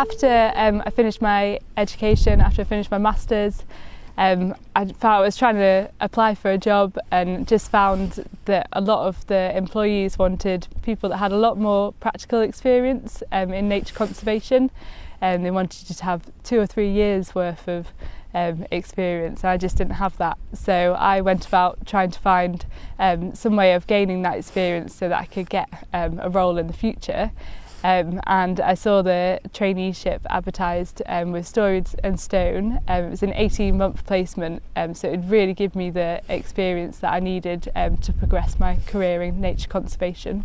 After I finished my education, after I finished my masters, I was trying to apply for a job and just found that a lot of the employees wanted people that had a lot more practical experience in nature conservation, and they wanted you to have 2 or 3 years worth of experience. I just didn't have that, so I went about trying to find some way of gaining that experience so that I could get a role in the future. And I saw the traineeship advertised with Story and Stone. It was an 18-month placement, so it would really give me the experience that I needed to progress my career in nature conservation.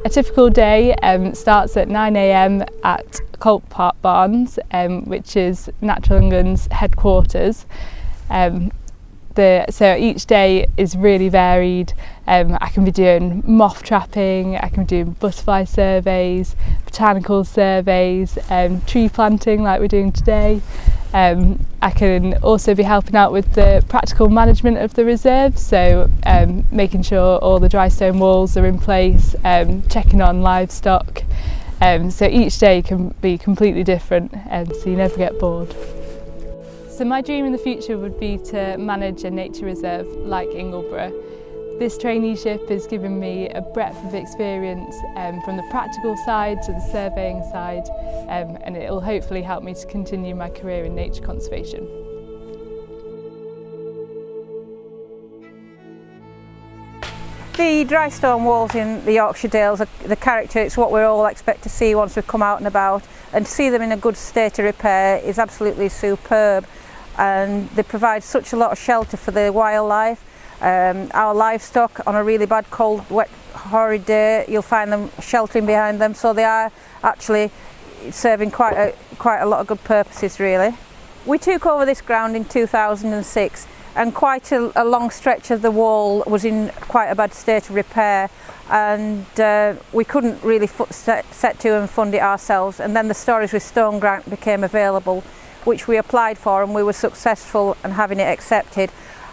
A typical day starts at 9 AM at Colt Park Barns, which is Natural England's headquarters. So each day is really varied. I can be doing moth trapping, I can be doing butterfly surveys, botanical surveys, tree planting like we're doing today. I can also be helping out with the practical management of the reserve, so making sure all the dry stone walls are in place, checking on livestock. So each day can be completely different, so you never get bored. So my dream in the future would be to manage a nature reserve like Ingleborough. This traineeship has given me a breadth of experience from the practical side to the surveying side, and it will hopefully help me to continue my career in nature conservation. The dry stone walls in the Yorkshire Dales are the character, it's what we all expect to see once we come out and about, and to see them in a good state of repair is absolutely superb, and they provide such a lot of shelter for the wildlife. Our livestock, on a really bad, cold, wet, horrid day, you'll find them sheltering behind them, so they are actually serving quite a lot of good purposes really. We took over this ground in 2006, and quite a long stretch of the wall was in quite a bad state of repair, and we couldn't really set to and fund it ourselves, and then the Stories with Stone grant became available, which we applied for, and we were successful in having it accepted,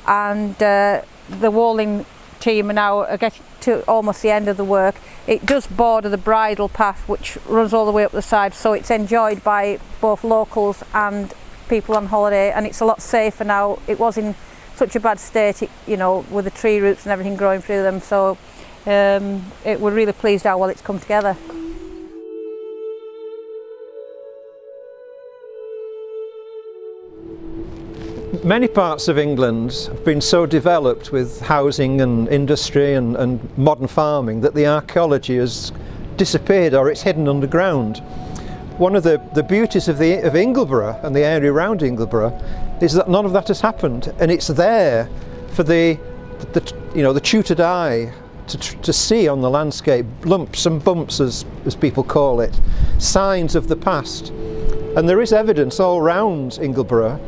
and the walling team are now getting to almost the end of the work. It does border the bridle path which runs all the way up the side, so it's enjoyed by both locals and people on holiday, and it's a lot safer now. It was in such a bad state, you know, with the tree roots and everything growing through them, so we're really pleased how well it's come together. Many parts of England have been so developed with housing and industry and modern farming that the archaeology has disappeared, or it's hidden underground. One of the beauties of Ingleborough and the area around Ingleborough is that none of that has happened, and it's there for the tutored eye to see on the landscape, lumps and bumps as people call it, signs of the past. And there is evidence all round Ingleborough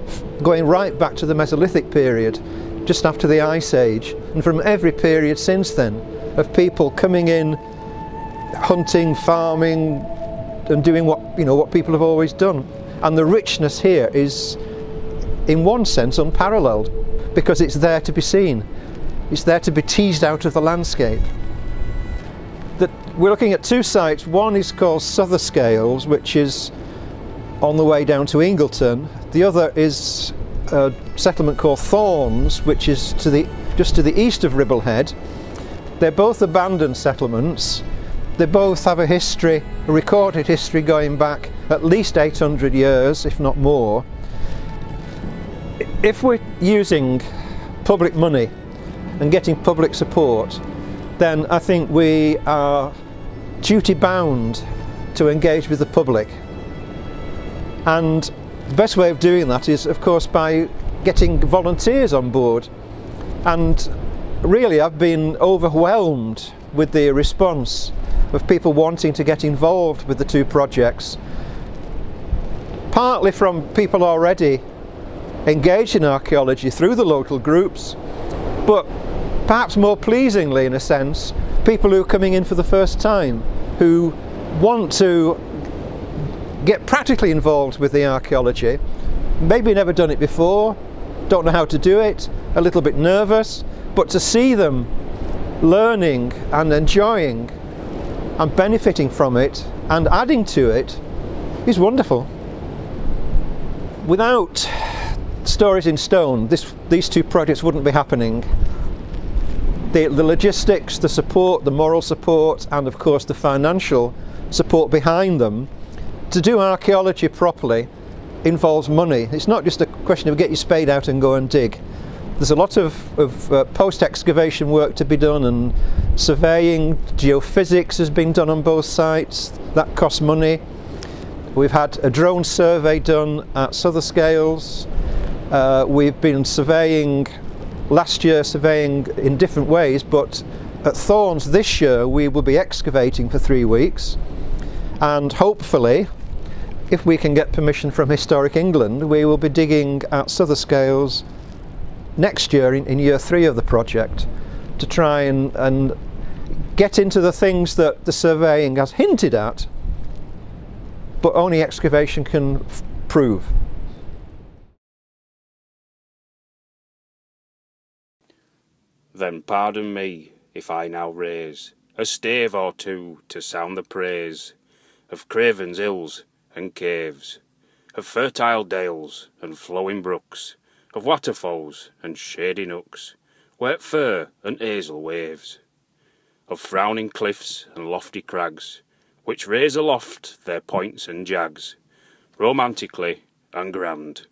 going right back to the Mesolithic period, just after the Ice Age, and from every period since then, of people coming in, hunting, farming, and doing what people have always done. And the richness here is, in one sense, unparalleled, because it's there to be seen. It's there to be teased out of the landscape. We're looking at 2 sites. One is called Sotherscales, which is on the way down to Ingleton. The other is a settlement called Thorns, which is just to the east of Ribblehead. They're both abandoned settlements. They both have a history, a recorded history going back at least 800 years, if not more. If we're using public money and getting public support, then I think we are duty bound to engage with the public. And the best way of doing that is, of course, by getting volunteers on board. And really, I've been overwhelmed with the response of people wanting to get involved with the 2 projects. Partly from people already engaged in archaeology through the local groups, but perhaps more pleasingly, in a sense, people who are coming in for the first time, who want to get practically involved with the archaeology, maybe never done it before, don't know how to do it, a little bit nervous, but to see them learning and enjoying and benefiting from it and adding to it is wonderful. Without Stories in Stone, these two projects wouldn't be happening. The logistics, the support, the moral support, and of course the financial support behind them, to do archaeology properly involves money. It's not just a question of get your spade out and go and dig. There's a lot of post-excavation work to be done, and surveying, geophysics has been done on both sites. That costs money. We've had a drone survey done at Sotherscales. We've been surveying last year, surveying in different ways, but at Thorns this year we will be excavating for 3 weeks, and hopefully, if we can get permission from Historic England, we will be digging at Sotherscales next year in year 3 of the project to try and get into the things that the surveying has hinted at, but only excavation can prove. Then pardon me if I now raise a stave or two to sound the praise of Craven's hills and caves, of fertile dales and flowing brooks, of waterfalls and shady nooks, where fir and hazel waves, of frowning cliffs and lofty crags, which raise aloft their points and jags, romantically and grand,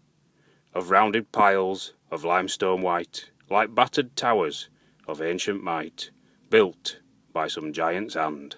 of rounded piles of limestone white, like battered towers of ancient might, built by some giant's hand.